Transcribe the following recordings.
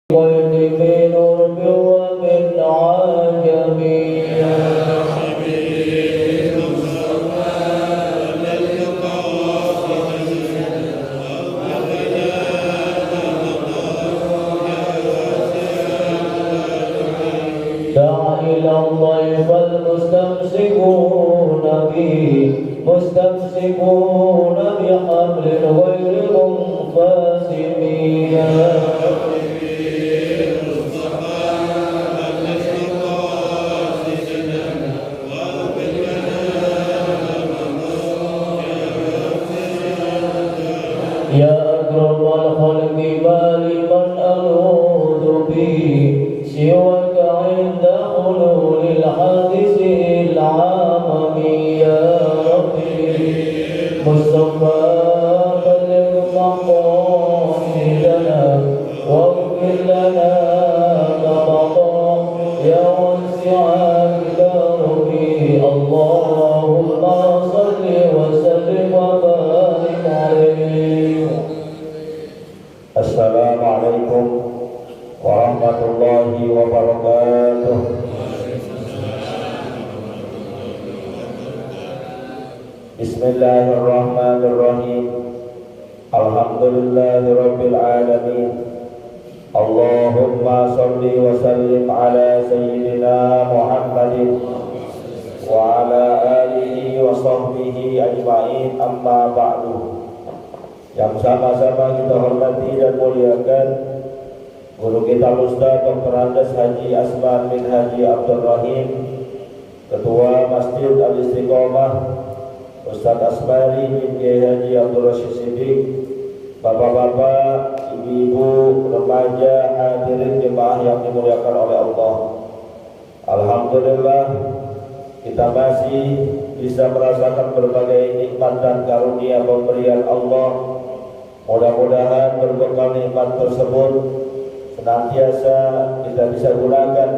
قلب من عرب ومن عجم دع إلى الضيف المستمسكون به مستمسكون بحبل غير منفسم يا أكرم الخلق ما لمن ألوذ به سواك عند حلول الحادث العامم يا ربي مصطفى بلغ مقاصدنا واغفر لنا ما مضى يا واسع الكرم اللهم صل وسلم وبارك عليه. Assalamualaikum warahmatullahi wabarakatuh. Bismillahirrahmanirrahim. Alhamdulillahirabbil alamin. Allahumma shalli wa sallim ala sayyidina Muhammadin wa ala alihi wa sahbihi ajma'in, amma ba'du. Yang sama-sama kita hormati dan muliakan guru kita Ustaz Dr. Andes Haji Asman bin Haji Abdul Rahim, Ketua Masjid Al-Istiqomah Ustaz Asmari bin Kiai Haji Abdul Rashid Siddiq, bapak-bapak, ibu-ibu, remaja, hadirin jemaah yang dimuliakan oleh Allah. Alhamdulillah kita masih bisa merasakan berbagai nikmat dan karunia pemberian Allah. Mudah-mudahan berbekal nikmat tersebut senantiasa kita bisa gunakan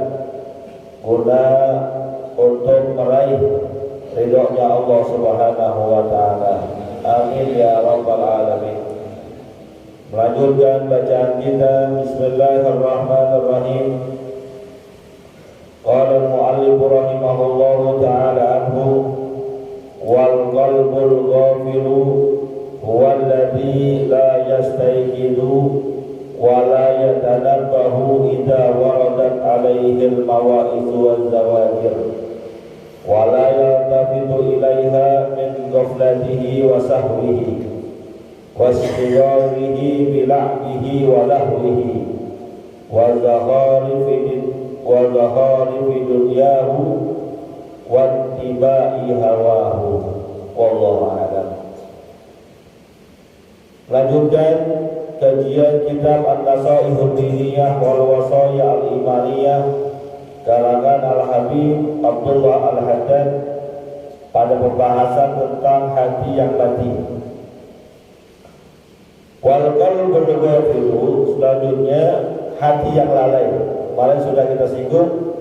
guna untuk meraih ridhonya Allah Subhanahu wa taala. Amin ya rabbal alamin. Melanjutkan bacaan kita, bismillahirrahmanirrahim. Qala al-mu'allif rahimahullahu ta'ala anhu wal qalbul ghafilu huwa alladhi la yastayqidu wa la yatanabbahu idza waradat alaihi al-mawa'idh wal zawajir wa la yaltafitu ilaiha min ghaflatihi wa sahwihi wa istighrarihi bi la'bihi wa lahwihi wa zaharifi dunyahu wa ittiba'i hawahu wallahu a'lam. Lanjutkan kajian kitab An-Nasaihud Diniyah wal Wasaya Al-Imaniyah karangan Al-Habib Abdullah Al-Haddad pada pembahasan tentang hati yang mati. Wal qalbul ghafilu, selanjutnya hati yang lalai. Kemarin sudah kita singgung,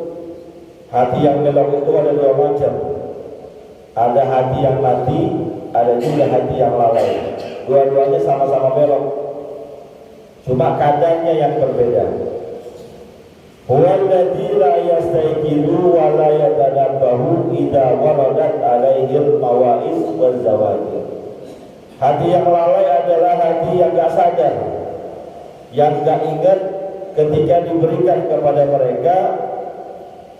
hati yang belok itu ada dua macam. Ada hati yang mati, ada juga hati yang lalai. Dua-duanya sama-sama belok, cuma kadarnya yang berbeda. Huwallazi la yastayqidu wa la yatanabbahu idza waradat alaihil mawa'is wal zawajir. Hati yang lalai adalah hati yang gak sadar, yang gak ingat ketika diberikan kepada mereka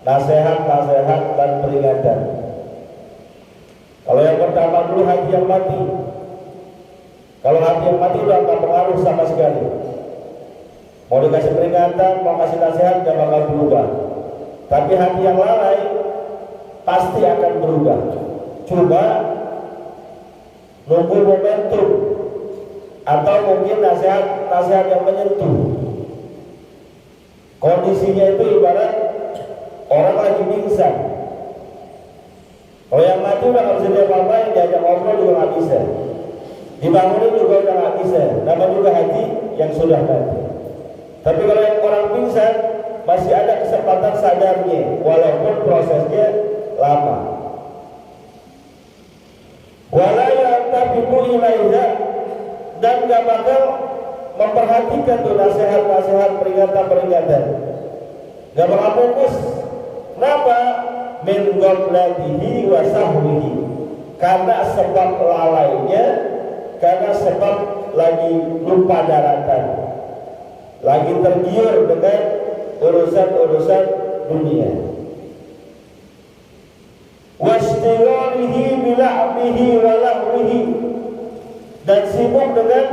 nasihat-nasihat dan peringatan. Kalau yang pertama dulu hati yang mati. Kalau hati yang mati udah gak pengaruh sama sekali. Mau dikasih peringatan, mau kasih nasihat gak bakal berubah. Tapi hati yang lalai pasti akan berubah. Coba nunggu momentum atau mungkin nasihat yang menyentuh. Kondisinya itu ibarat orang lagi pingsan. Kalau yang mati udah gak bisa diapa-apain, diajak ngobrol juga gak bisa, dibangunin juga udah gak bisa. Nama juga hati yang sudah mati. Tapi kalau yang orang pingsan masih ada kesempatan sadarnya, walaupun prosesnya lama. Wala yaltafitu ilaiha, dan gak bakal memperhatikan tuh nasihat-nasihat, peringatan-peringatan. Gak bakal fokus. Kenapa? Min ghablatihi wa sahwihi. Karena sebab lalainya, karena sebab lagi lupa daratan, lagi tergiur dengan urusan-urusan dunia. Wastigalihi bila'bihi wa lahwihi, dan sibuk dengan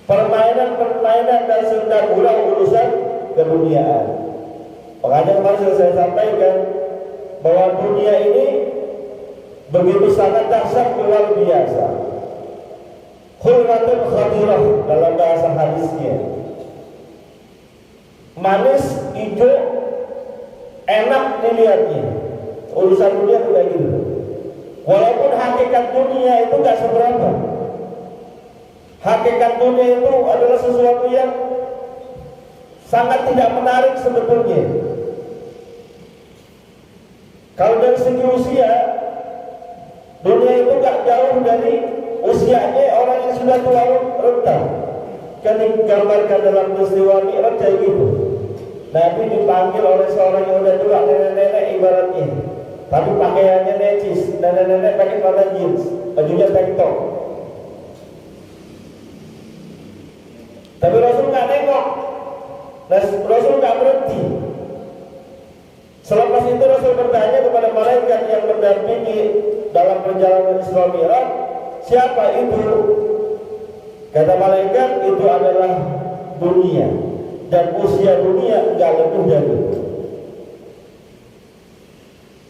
permainan-permainan dan senda gurau urusan keduniaan. Makanya kemarin saya sampaikan bahwa dunia ini begitu sangat dahsyat, luar biasa. Khulwatun khadirah dalam bahasa hadisnya. Manis, hijau, enak dilihatnya. Urusan dunia juga gitu. Walaupun hakikat dunia itu gak seberapa. Hakikat dunia itu adalah sesuatu yang sangat tidak menarik sebetulnya. Kalau dari segi usia, dunia itu gak jauh dari usianya orang yang sudah tua renta. Kan digambarkan dalam peristiwa Mi'raj kayak gitu. Nabi dipanggil oleh seorang yang udah tua, nenek-nenek ibaratnya, tapi pakaiannya necis. Nenek-nenek pakai celana jeans, bajunya tank top. Tapi Rasul nggak nengok, Rasul nggak berhenti. Selepas itu Rasul bertanya kepada malaikat yang mendampingi dalam perjalanan Isra Mi'raj, siapa itu? Kata malaikat, itu adalah dunia, dan usia dunia enggak lebih dari itu.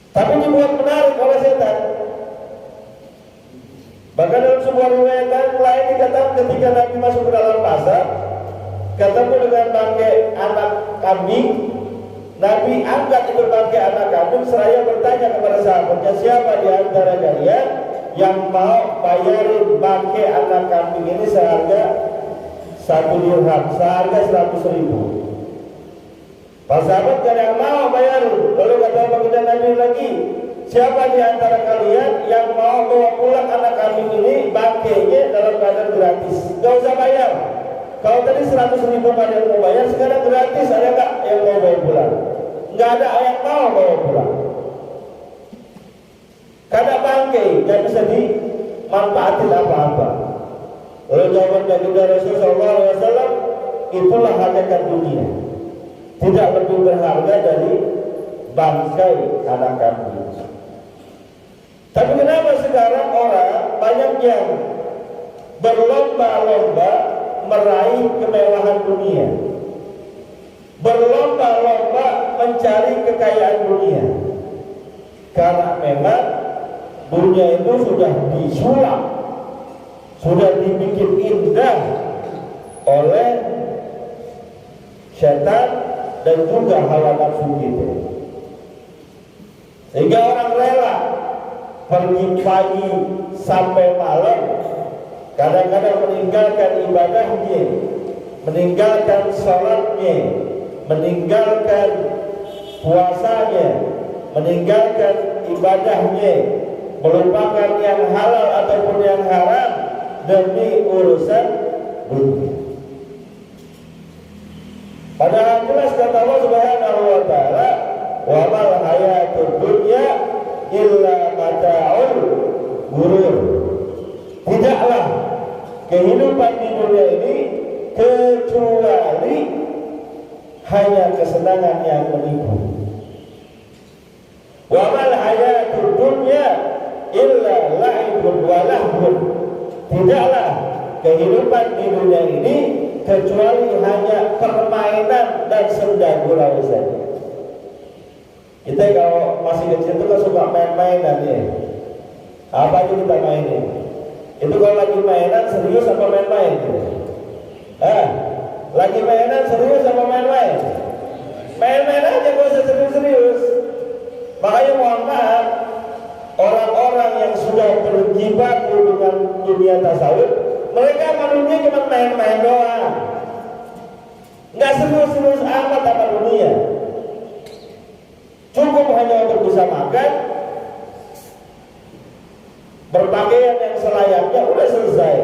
Tapi dibuat menarik oleh setan. Bahkan dalam sebuah riwayat lain dikatakan ketika Nabi masuk ke dalam pasar, ketemu dengan bangkai anak kambing, Nabi angkat itu bangkai anak kambing seraya bertanya kepada sahabatnya, siapa di antara kalian yang mau bayarin bangkai anak kambing ini seharga 1 dirham, seharga 100.000. Para sahabat gak ada yang mau bayarin. Lalu kata baginda Nabi lagi, siapa di antara kalian yang mau bawa pulang anak kambing ini bangkainya dalam keadaan gratis, gak usah bayar. Kalau tadi 100.000 pada yang mau bayar, sekarang gratis. Ada gak yang mau bawa pulang? Gak ada yang mau bawa pulang. Karena bangkai gak bisa dimanfaatin apa-apa. Lalu jawaban baginda Rasulullah SAW, itulah hakikat dunia, tidak lebih berharga dari bangkai anak kambing. Tapi kenapa sekarang orang banyak yang berlomba-lomba meraih kemewahan dunia, berlomba-lomba mencari kekayaan dunia? Karena memang dunia itu sudah disulap, sudah dibikin indah oleh syaitan dan juga hawa nafsu kita, sehingga orang rela pergi pagi sampai malam, kadang-kadang meninggalkan ibadahnya, meninggalkan sholatnya, meninggalkan puasanya, meninggalkan ibadahnya, melupakan yang halal ataupun yang haram demi urusan dunia. Padahal jelas kata Allah Subhanahu wa taala, wa mal hayatud dunya illa mata'ul ghurur. Tidaklah kehidupan di dunia ini kecuali hanya kesenangan yang menipu. Wa mal hayatud dunya illa la'ibun wa lahwun. Tidaklah kehidupan di dunia ini kecuali hanya permainan dan senda gurau saja. Kita kalau masih kecil itu kan suka main-mainan ya. Apa aja kita mainin? Itu kalau lagi mainan serius apa main-main gitu? Lagi mainan serius apa main-main? Main-main aja, gak usah serius-serius. Makanya mohon maaf, orang-orang yang sudah berjibaku dengan dunia tasawuf, mereka malunya cuma main-main doang, nggak serius-serius amat sama dunia. Cukup hanya untuk bisa makan, berpakaian yang selayaknya, udah selesai.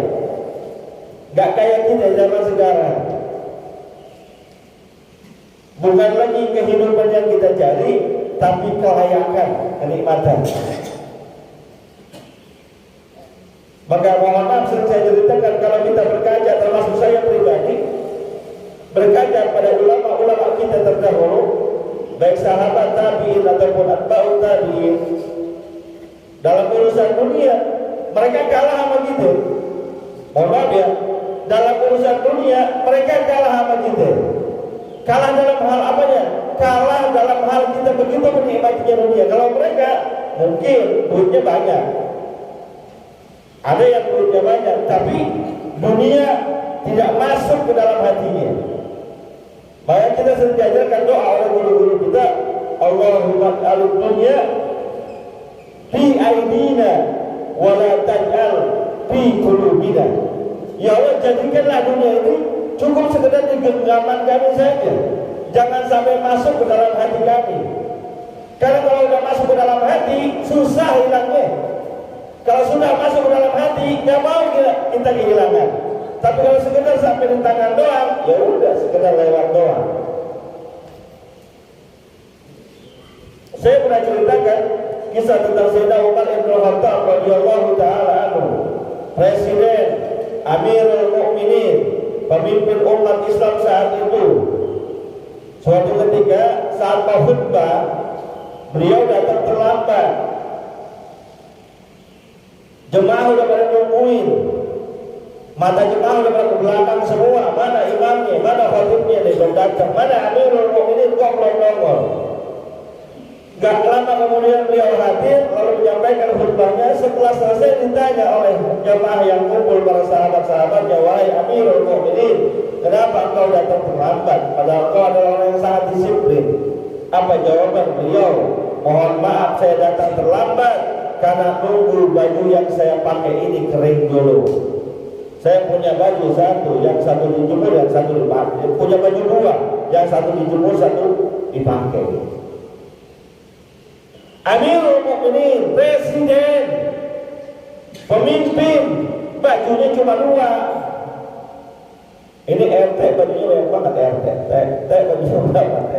Nggak kayak dunia zaman sekarang. Bukan lagi kehidupan yang kita cari, tapi kelayakan, kenikmatan. Maka mohon maaf, sering saya ceritakan, kalau kita berkaca, termasuk saya pribadi, berkaca pada ulama-ulama kita terdahulu, baik sahabat tabi'in ataupun atba'ut tabi'in, dalam urusan dunia mereka kalah sama kita. Mohon maaf ya, dalam urusan dunia mereka kalah sama kita. Kalah dalam hal apanya? Kalah dalam hal kita begitu menikmatinya dunia. Kalau mereka mungkin duitnya banyak, ada yang duitnya banyak, tapi dunia tidak masuk ke dalam hatinya. Maka kita sering diajarkan doa oleh guru-guru kita, Allahumma alid dunya fi aidina wa la taj'al fi qulubina. Ya Allah, jadikanlah dunia ini cukup sekedar di genggaman kami saja, jangan sampai masuk ke dalam hati kami. Karena kalau sudah masuk ke dalam hati, susah hilangnya. Kalau sudah masuk ke dalam hati, nggak mau kita kehilangan. Tapi kalau sekedar sampai di tangan doang, ya udah sekedar lewat doang. Saya pernah ceritakan kisah tentang Sayyidina Umar bin Khattab radhiyallahu taala anhu, Presiden Amirul Mukminin, pemimpin umat Islam saat itu. Suatu ketika saat mau khutbah, beliau datang terlambat. Jemaah udah pada nungguin, mata jemaah udah pada ke belakang semua. Mana imamnya, mana khatibnya, dia belum datang. Mana Amirul Mukminin kok belum nongol. Gak lama kemudian beliau hadir lalu menyampaikan khutbahnya. Setelah selesai ditanya oleh jemaah yang kumpul, para sahabat-sahabatnya, wahai Amirul Mukminin, kenapa engkau datang terlambat padahal engkau adalah orang yang sangat disiplin? Apa jawaban beliau? Mohon maaf, saya datang terlambat karena nunggu baju yang saya pakai ini kering dulu. Saya punya baju satu, yang satu dijemur, yang satu dipakai. Punya baju dua, yang satu dijemur, satu dipakai. Amirul Mukminin, presiden, pemimpin, bajunya cuma dua. Ini RT, bajunya banyak banget RT, T bajunya berapa T?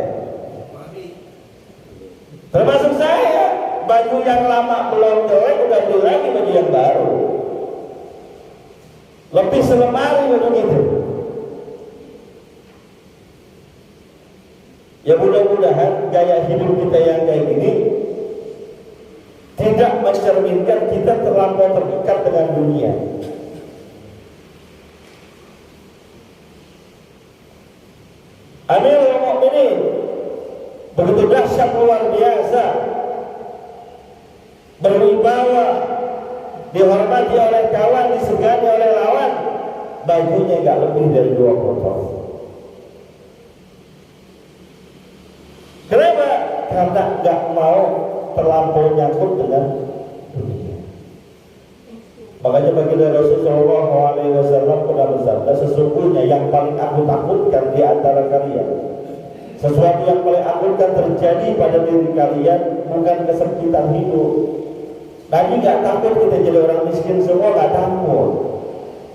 Termasuk saya, baju yang lama belum jelek udah beli lagi baju yang baru. Lebih selemari baju gitu. Ya mudah-mudahan gaya hidup kita yang kayak gini tidak mencerminkan kita terlampau terikat dengan dunia. Amirul Mukminin begitu dahsyat, luar biasa, berwibawa, dihormati oleh kawan, disegani oleh lawan. Bajunya gak lebih dari 2 potong. Kenapa? Karena gak mau terlampau nyangkut dengan dunia. Makanya baginda Rasulullah SAW pernah bersabda, sesungguhnya yang paling aku takutkan di antara kalian, sesuatu yang paling takutkan terjadi pada diri kalian bukan kesempitan hidup. Nabi gak takut kita jadi orang miskin semua, gak takut.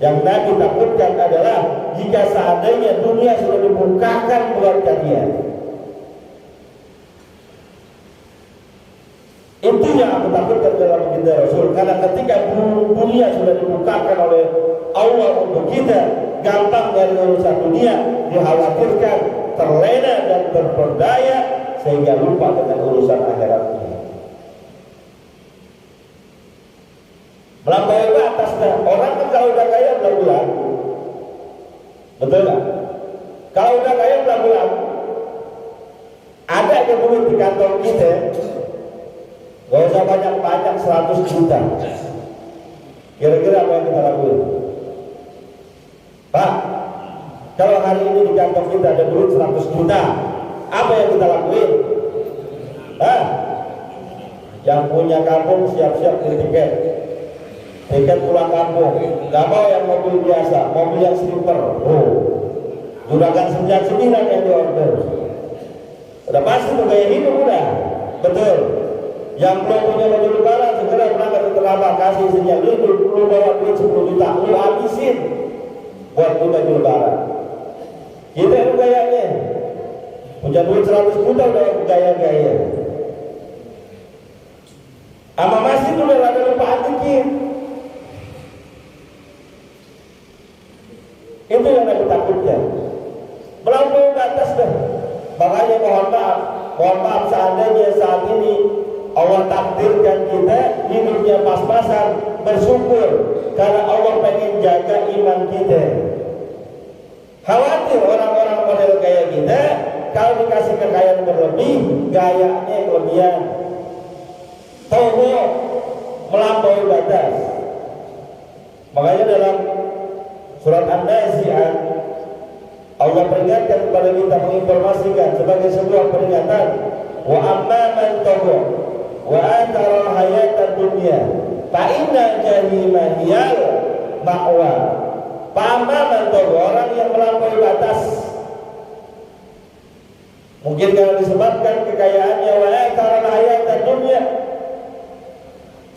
Yang Nabi takutkan adalah jika seandainya dunia sudah dibukakan buat kalian. Itu yang aku takutkan dalam baginda Rasul. Karena ketika dunia sudah dibukakan oleh Allah untuk kita, gampang dari urusan dunia, dikhawatirkan terlena dan terperdaya sehingga lupa dengan urusan akhiratnya. Melampaui batas dah. Orang kan kalau udah kaya belagu-lagu, betul nggak? Kalau udah kaya belagu-lagu, ada aja duit di kantong kita, gak usah banyak-banyak 100 juta. Kira-kira apa yang kita lakuin? Pak, kalau hari ini di kantong kita ada duit 100 juta, apa yang kita lakuin? Yang punya kampung siap-siap beli tiket pulang kampung. Gak mau yang mobil biasa, mobil yang sleeper. Juragan 99 yang diorder. Udah pasti tuh gaya hidup udah. Betul. Yang belum punya baju lebaran segera berangkat ke Terabang, kasih sinyal, lu bawa duit 10 juta, lu habisin. buat baju lebaran. Kita itu gayanya punya duit 100 juta udah gaya-gaya. Ama masih udah ada lupaan dikit. Itu yang Nabi takutnya, melampaui batas dah. Makanya mohon maaf seandainya saat ini Allah takdirkan kita hidupnya pas-pasan, bersyukur karena Allah pengen jaga iman kita. Khawatir orang-orang model gaya kita kalau dikasih kekayaan berlebih, gayanya kelebihan, toho melampaui batas. Makanya dalam surat An-Nazi'at Allah peringatkan kepada kita, menginformasikan sebagai sebuah peringatan, wa amma man tagha wa athara hayatad dunya fa inna jahima hiyal ma'wa. Amma man tagha, orang yang melampaui batas, mungkin kalau disebabkan kekayaannya, wa athara hayatad dunya,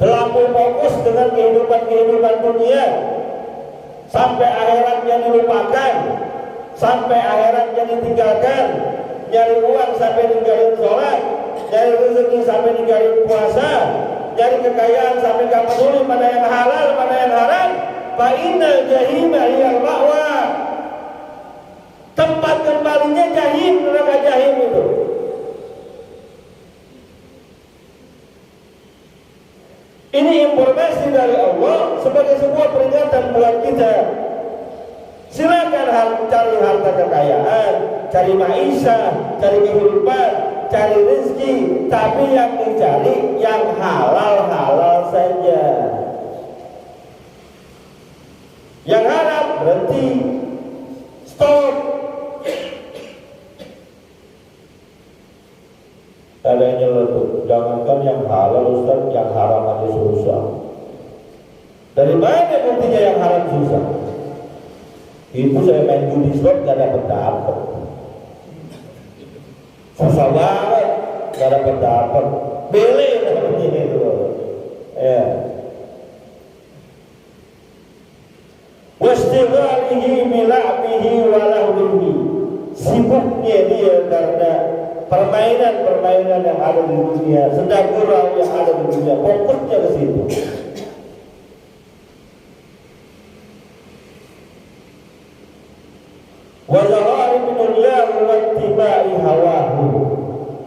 terlampau fokus dengan kehidupan dunia sampai akhiratnya dilupakan, sampai akhiratnya ditinggalkan, nyari uang sampai ninggalin sholat, nyari rezeki sampai ninggalin puasa, nyari kekayaan sampai gak peduli mana yang halal mana yang haram. Fa innal jahima hiyal ma'wa, tempat kembalinya jahim, neraka jahim itu. Ini informasi dari Allah sebagai sebuah peringatan buat kita. Silakan cari harta kekayaan, cari maisha, cari kehidupan, cari rezeki, tapi yang dicari yang halal-halal saja. Yang haram berhenti, stop. Ada yang nyeletuk, jangankan yang halal Ustaz, yang haram aja susah. Dari mana buktinya yang haram susah? Itu saya main judi slot gak dapet. Susah banget, gak dapet. Beli namanya itu. Ya. Wastighalihi bila'bihi walahwihi, sibuknya dia karena permainan yang ada di dunia, sedang gurau yang ada di dunia, fokusnya ke situ. Wa zahari minullahu wa ittiba'i hawahu,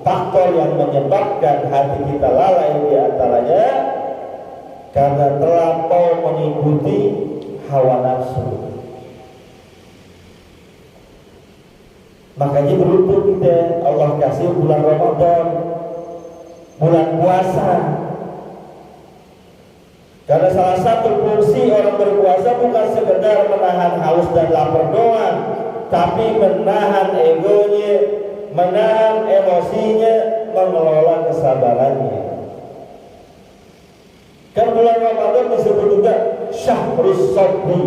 faktor yang menyebabkan hati kita lalai di antaranya karena terlampau mengikuti hawa nafsu. Makanya beruntung kita Allah kasih bulan Ramadan, bulan puasa. Karena salah satu fungsi orang berpuasa bukan sekedar menahan haus dan lapar doang, tapi menahan egonya, menahan emosinya, mengelola kesabarannya. Kan bulan Ramadan disebut juga Syahrus Sabri,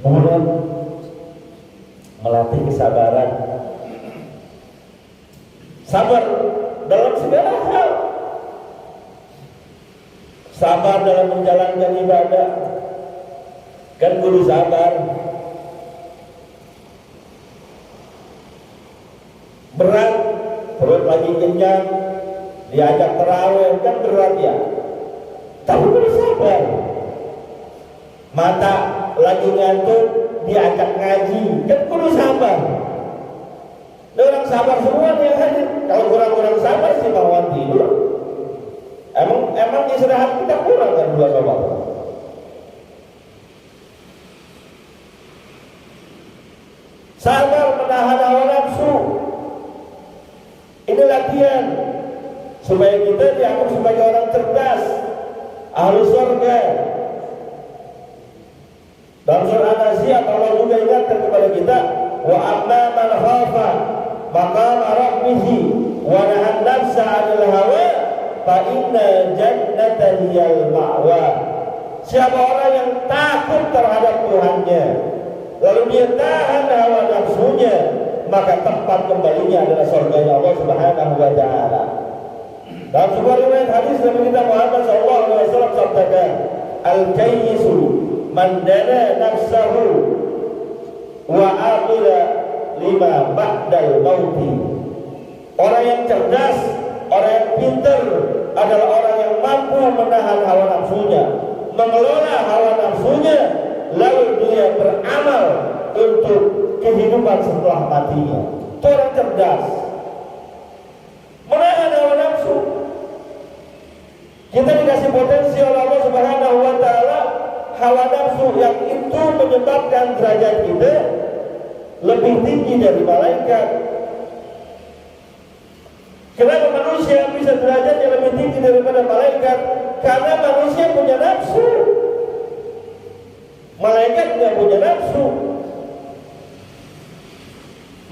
bulan melatih kesabaran, sabar dalam segala hal, sabar dalam menjalankan ibadah, kan kudu sabar. Berat, perut lagi kenyang, diajak tarawih kan berat ya, tapi kudu sabar. Mata lagi ngantuk, diajak ngaji, kan kudu sabar. Orang sabar semua yang hadir. Kalau kurang-kurang sabar sih bawaan tidur. Emang istirahat kita kurang kan bulan Ramadan. Sabar menahan hawa nafsu. Ini latihan supaya kita dianggap sebagai orang cerdas, ahli surga. Dalam surah An-Nazi'at Allah juga ingatkan kepada kita, wa amma man khafa maqama rabbih wa nahan nafsa 'anil hawa fa inna jannata hiyal ma'wa. Siapa orang yang takut terhadap Tuhannya, lalu dia tahan hawa nafsunya, maka tempat kembalinya adalah surganya Allah Subhanahu wa taala. Dalam sebuah riwayat hadis Nabi kita Muhammad sallallahu alaihi wasallam sabdakan, al-kayyisu man dana nafsahu wa aqila lima ba'dal mauti. Orang yang cerdas, orang yang pintar adalah orang yang mampu menahan hawa nafsunya, mengelola hawa nafsunya, lalu dia beramal untuk kehidupan setelah matinya. Itu orang cerdas, menahan hawa nafsu. Kita dikasih potensi oleh Allah Subhanahu wa taala hawa nafsu yang itu menyebabkan derajat kita lebih tinggi dari malaikat. Kenapa manusia bisa derajatnya lebih tinggi daripada malaikat? Karena manusia punya nafsu, malaikat nggak punya nafsu.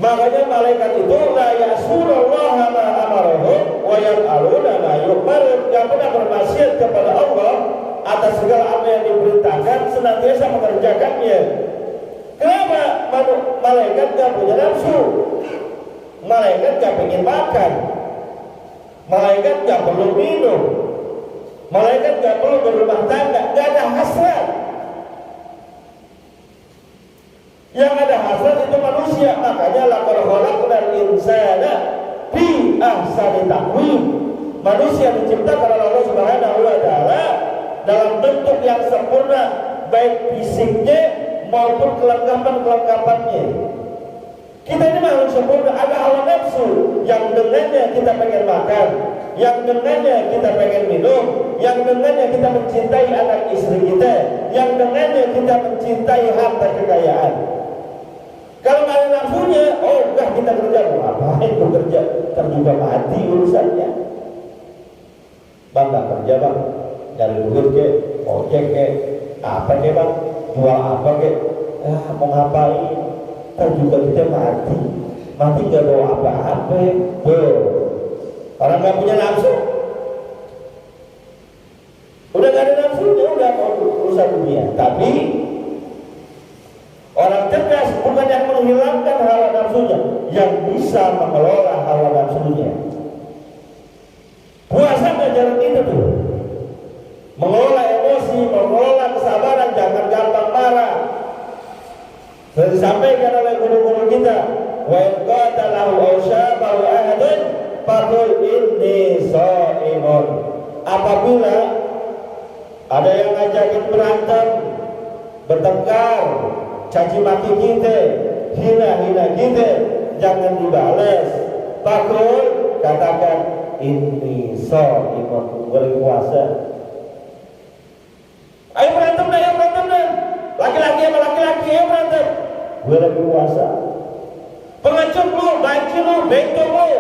Makanya malaikat itu la ya'sunallaha ma amarahum wa yaf'aluna ma yu'marun. Enggak pernah bermaksiat kepada Allah atas segala apa yang diperintahkan, senantiasa mengerjakannya. Kenapa? Malaikat enggak punya nafsu. Malaikat enggak pengen makan. Malaikat enggak perlu minum. Malaikat enggak perlu berumah tangga, enggak ada hasrat. Yang ada hasrat itu manusia. Makanya laqad khalaqnal insana fi ahsani taqwim. Manusia diciptakan oleh Allah Subhanahu wa taala dalam bentuk yang sempurna, baik fisiknya maupun kelengkapan-kelengkapannya. Kita ini makhluk sempurna, ada hawa nafsu yang dengannya kita pengen makan, yang dengannya kita pengen minum, yang dengannya kita mencintai anak istri kita, yang dengannya kita mencintai harta kekayaan. Kalau nggak ada nafsunya, oh enggak, kita kerja, mau ngapain tuh kerja, ntar juga mati urusannya. Bang nggak kerja bang, cari duit ke, ojek ke, apa ke bang, jual apa ke, mau ngapain, ntar juga kita mati nggak bawa apa-apa. Orang nggak punya nafsu, udah nggak ada nafsunya, udah mau urusan dunia. Tapi orang cerdas bukan yang menghilangkan hawa nafsunya, yang bisa mengelola hawa nafsunya. Puasa ngajarin itu tuh, mengelola emosi, mengelola kesabaran, jangan gampang marah. Sudah disampaikan oleh guru-guru kita, wa in qatalahu aw syabahu ahadun faqul inni shaimun. Apabila ada yang ngajakin berantem, bertengkar, caci maki kita, hina-hina kita, jangan dibales. Faqul, katakan inni shaimun, berpuasa. Ayo berantem dah, laki-laki sama laki-laki, ayo berantem. Gue lagi puasa. Pengecut lu, banci lu, bengkok lu,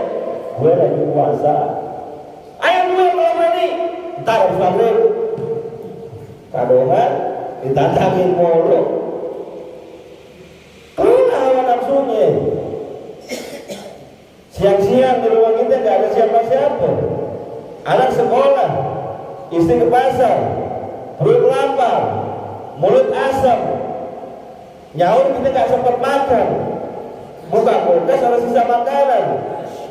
gue lagi puasa. Ayo dulu kalau berani. Ntar harus maghrib, kadongan ditantangin mulu. Keluar hawa nafsunya. Siang-siang di rumah kita gak ada siapa-siapa. Anak sekolah, istri ke pasar, perut lapar, mulut asam, nyaur kita gak sempat makan. Buka kulkas ada sisa makanan,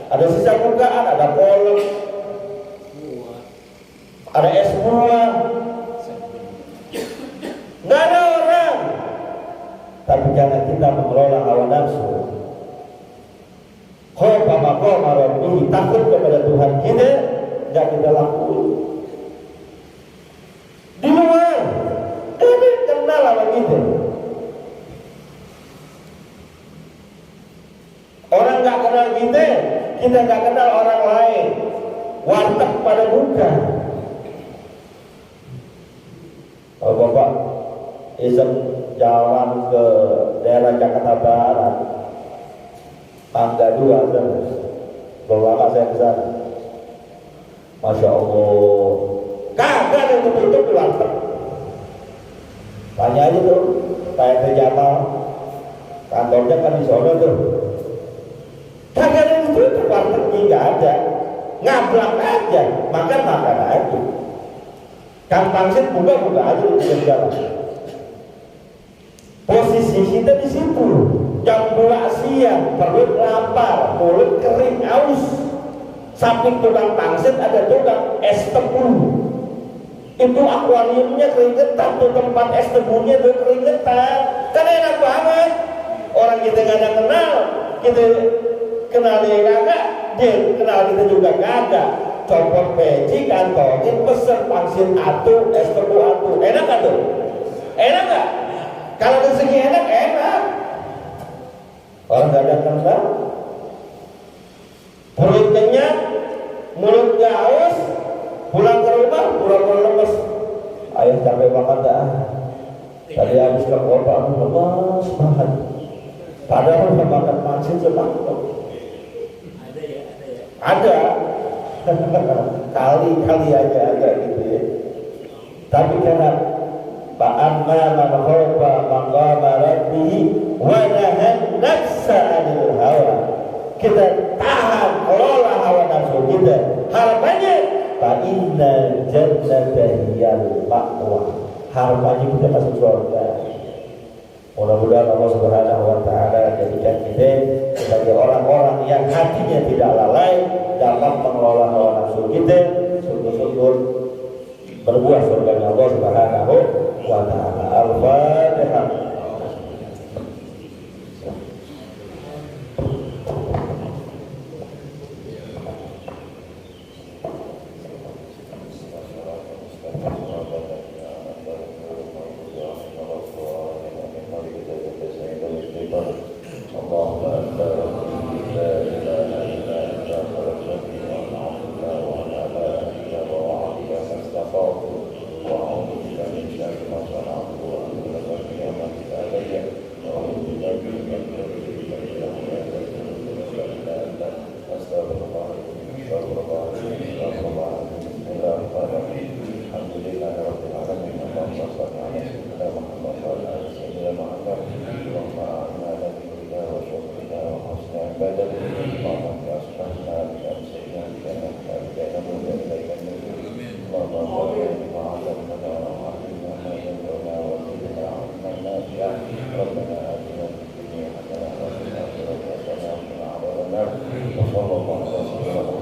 ada sisa bukaan, ada kolak, ada es buah. Nggak ada orang. Tapi karena kita mengelola hawa nafsu, khofa maqama rabbih, takut kepada Tuhan kita, nggak kita lakukan. Di luar kami kenal sama kita. Orang nggak kenal kita, kita nggak kenal orang lain. Warteg pada buka. Kalau Bapak iseng jalan ke daerah Jakarta Barat, Tangga 2 terus, bawa saya ke sana. Masya Allah, kagak ada tutup di warteg. Tanya aja tuh, Pak RT Jamal, kantornya kan di sana tuh. Kagak ada tutup, wartegnya nggak ada, ngablak aja, makan aja. Kang Pangsit buka aja di pinggir jalan. Posisi kita di situ, jam 2 siang, perut lapar, mulut kering, aus. Samping tukang pangsit ada tukang es tepung. Itu akuariumnya keringetan, tuh tempat es tebunya tuh keringetan. Kan enak banget. Orang kita nggak ada kenal, kita kenal dia kagak, dia kenal kita juga kagak. Copot peci, kantongin, pesen vaksin atu, es tebu atu. Enak gak tuh? Enak gak? Kalau dari segi enak, enak. Orang nggak ada kenal, perut kenyang, mulut gak haus, pulang ke rumah, pulang lemes. Ayah capek makan dah. Tadi habis ke kota, aku lemes banget. Padahal udah makan vaksin semangkuk. Ada. Kali-kali aja ada gitu ya. Tapi karena Fa'amma man khawfa maqama rabbih wa nahan nafsa 'anil hawa. Kita tahan kelola hawa nafsu kita. Harapannya fa innal jannata hiyal ma'wa. Harapannya kita masuk surga. Mudah-mudahan Allah Subhanahu wa taala jadikan kita sebagai orang-orang yang hatinya tidak lalai dalam mengelola hawa nafsu kita, sungguh-sungguh berbuah surga Allah Subhanahu wa taala. Al-Fatihah. وصلى الله على سيدنا محمد